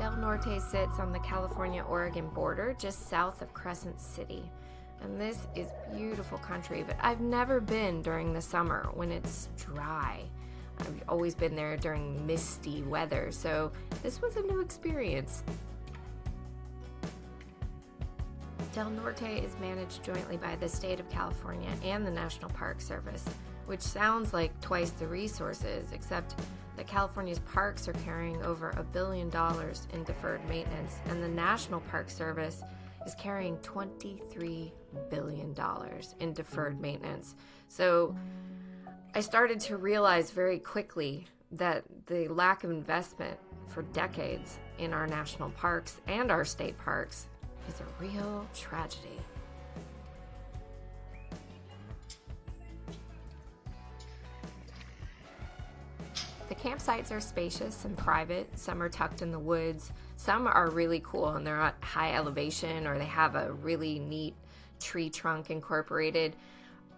Del Norte sits on the California-Oregon border just south of Crescent City. And this is beautiful country, but I've never been during the summer when it's dry. I've always been there during misty weather, so this was a new experience. Del Norte is managed jointly by the state of California and the National Park Service, which sounds like twice the resources, except that California's parks are carrying over $1 billion in deferred maintenance, and the National Park Service is carrying $23 billion in deferred maintenance. So I started to realize very quickly that the lack of investment for decades in our national parks and our state parks is a real tragedy. The campsites are spacious and private. Some are tucked in the woods. Some are really cool and they're at high elevation, or they have a really neat tree trunk incorporated,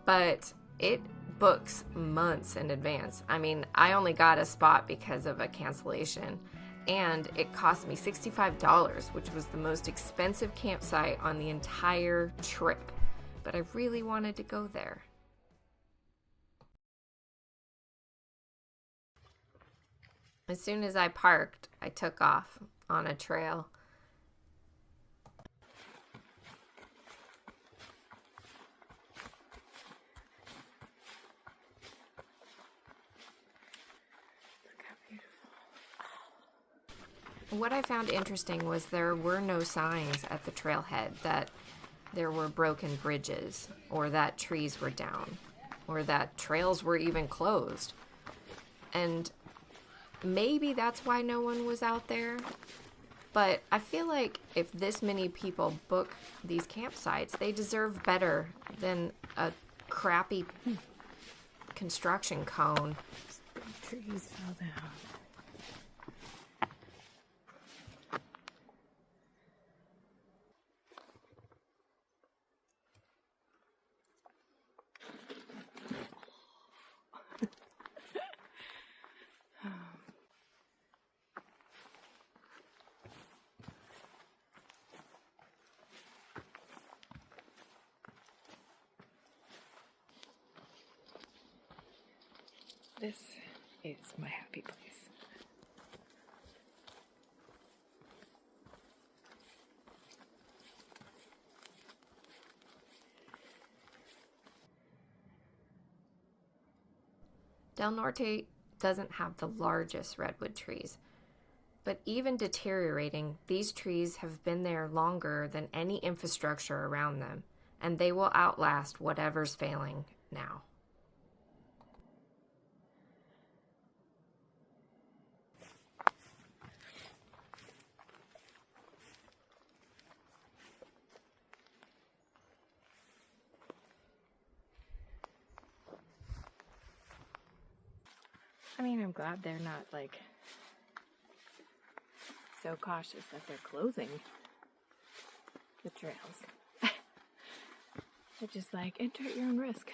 but it books months in advance. I mean, I only got a spot because of a cancellation, and it cost me $65, which was the most expensive campsite on the entire trip, but I really wanted to go there. As soon as I parked, I took off on a trail. Look how beautiful. What I found interesting was there were no signs at the trailhead that there were broken bridges, or that trees were down, or that trails were even closed. And maybe that's why no one was out there, but I feel like if this many people book these campsites, they deserve better than a crappy construction cone. Trees fell down. This is my happy place. Del Norte doesn't have the largest redwood trees, but even deteriorating, these trees have been there longer than any infrastructure around them, and they will outlast whatever's failing now. I mean, I'm glad they're not, like, so cautious that they're closing the trails. They're just like, enter at your own risk.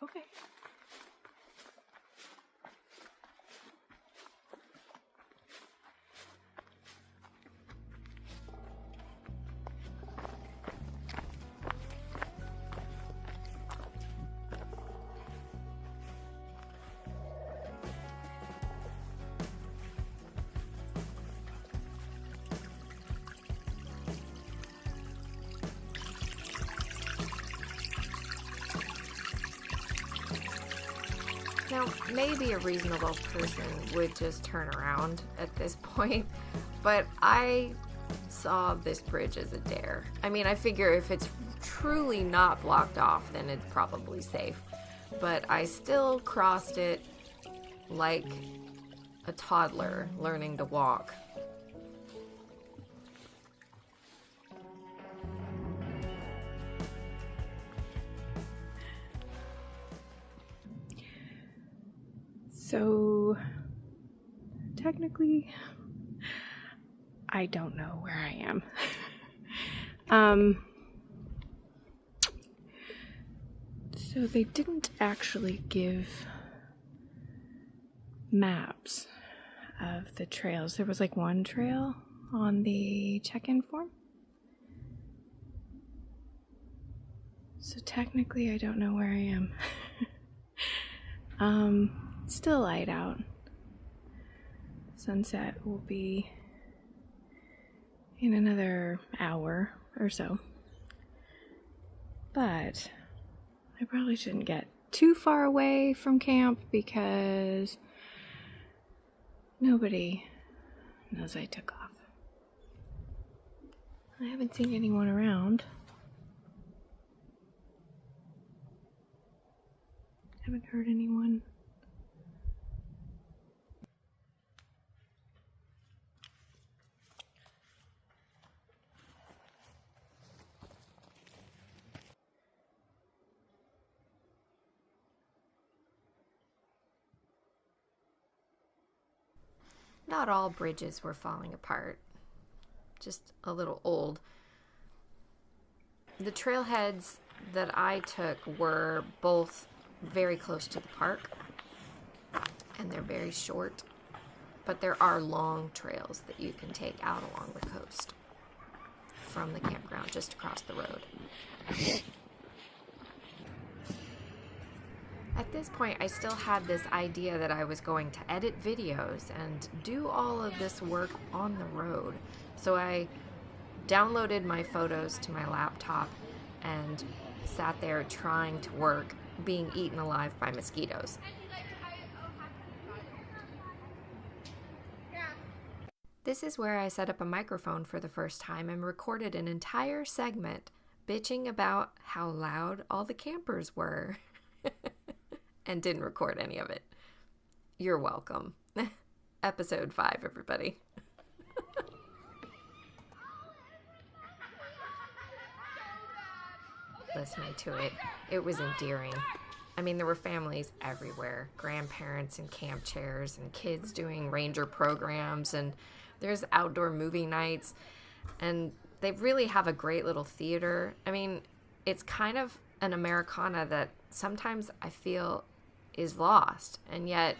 Okay. Now, maybe a reasonable person would just turn around at this point, but I saw this bridge as a dare. I mean, I figure if it's truly not blocked off, then it's probably safe. But I still crossed it like a toddler learning to walk. So, technically, I don't know where I am. So they didn't actually give maps of the trails. There was like one trail on the check-in form. So technically I don't know where I am. It's still light out. Sunset will be in another hour or so. But I probably shouldn't get too far away from camp because nobody knows I took off. I haven't seen anyone around. Haven't heard anyone. Not all bridges were falling apart, just a little old. The trailheads that I took were both very close to the park, and they're very short, but there are long trails that you can take out along the coast from the campground just across the road. At this point, I still had this idea that I was going to edit videos and do all of this work on the road. So I downloaded my photos to my laptop and sat there trying to work, being eaten alive by mosquitoes. This is where I set up a microphone for the first time and recorded an entire segment bitching about how loud all the campers were. And didn't record any of it. You're welcome. Episode 5, everybody. Listening to it, it was endearing. I mean, there were families everywhere. Grandparents in camp chairs and kids doing ranger programs, and there's outdoor movie nights. And they really have a great little theater. I mean, it's kind of an Americana that sometimes I feel is lost, and yet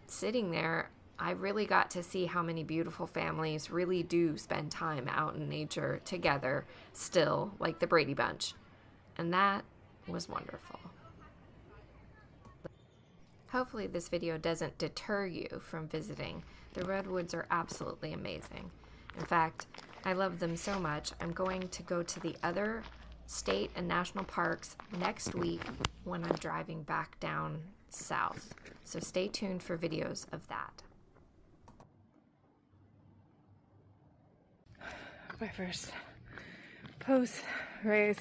sitting there I really got to see how many beautiful families really do spend time out in nature together still, like the Brady Bunch, and that was wonderful. Hopefully this video doesn't deter you from visiting. The Redwoods are absolutely amazing. In fact, I love them so much I'm going to go to the other state and national parks next week when I'm driving back down south. So stay tuned for videos of that. My first post-race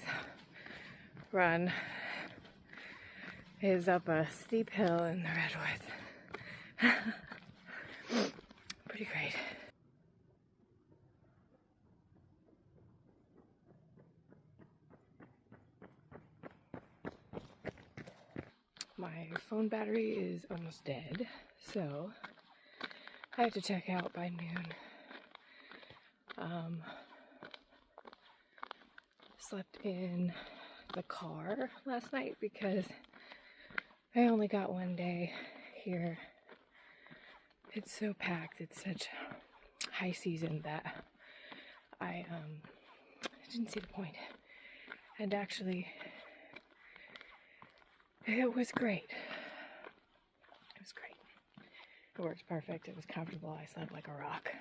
run is up a steep hill in the Redwoods. Pretty great. My phone battery is almost dead, so I have to check out by noon. Slept in the car last night because I only got one day here. It's so packed. It's such high season that I didn't see the point. And actually, it was great. It was great. It worked perfect. It was comfortable. I slept like a rock.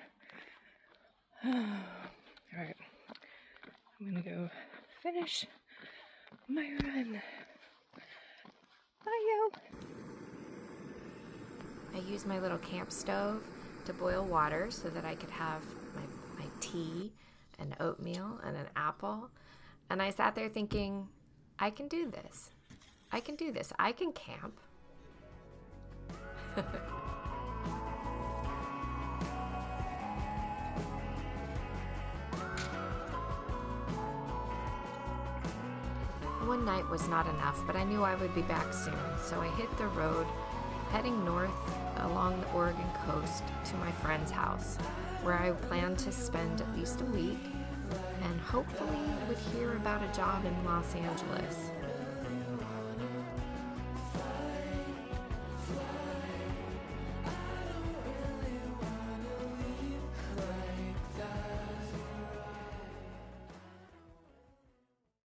Alright. I'm gonna go finish my run. Bye, yo! I used my little camp stove to boil water so that I could have my tea and oatmeal and an apple. And I sat there thinking, I can do this. I can do this. I can camp. One night was not enough, but I knew I would be back soon, so I hit the road, heading north along the Oregon coast to my friend's house, where I planned to spend at least a week, and hopefully would hear about a job in Los Angeles.